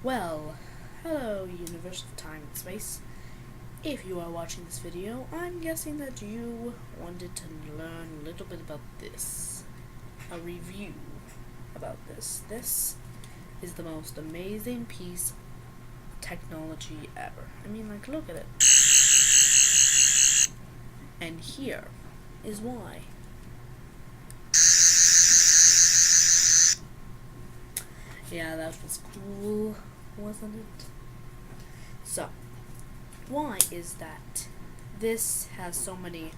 Well, hello universe of time and space. If you are watching this video, I'm guessing that you wanted to learn a little bit about this. A review about this. This is the most amazing piece of technology ever. I mean, like, look at it. And here is why. Yeah, that was cool, wasn't it? So, why is that this has so many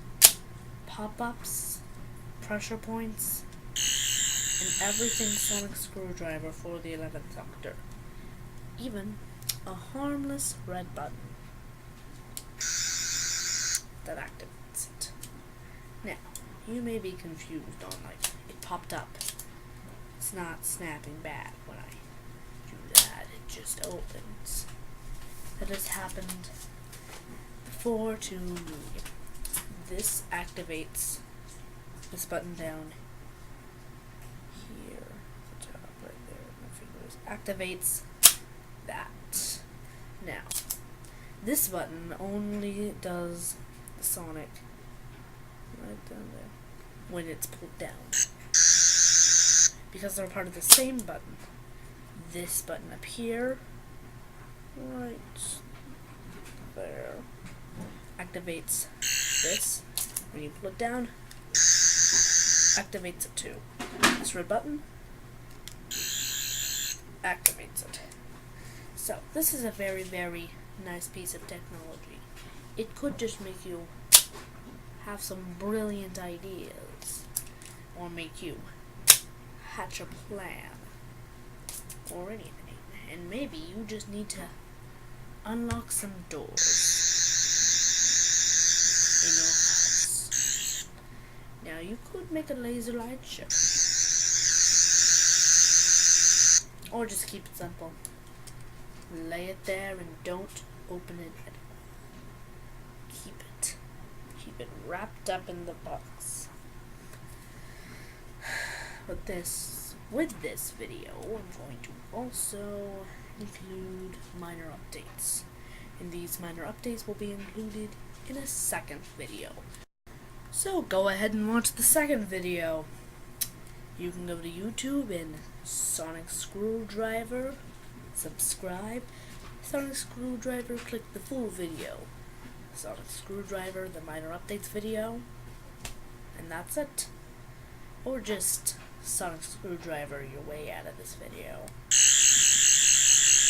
pop-ups, pressure points, and everything sonic screwdriver for the 11th Doctor? Even a harmless red button that activates it. Now, you may be confused on, like, it popped up. It's not snapping back when I do that, it just opens. That has happened before to me. This activates this button down here, the top right there, my fingers, activates that. Now, this button only does the sonic right down there when it's pulled down. Because they're part of the same button. This button up here, right there, activates this. When you pull it down, activates it too. This red button activates it. So, this is a very, very nice piece of technology. It could just make you have some brilliant ideas, or make you hatch a plan, or anything. And maybe you just need to unlock some doors in your house. Now, you could make a laser light show, or just keep it simple. Lay it there and don't open it at all. Keep it wrapped up in the box. With this video, I'm going to also include minor updates. And these minor updates will be included in a second video. So go ahead and watch the second video. You can go to YouTube and Sonic Screwdriver, subscribe. Sonic Screwdriver, click the full video. Sonic Screwdriver, the minor updates video, and that's it. Or just Sonic Screwdriver your way out of this video.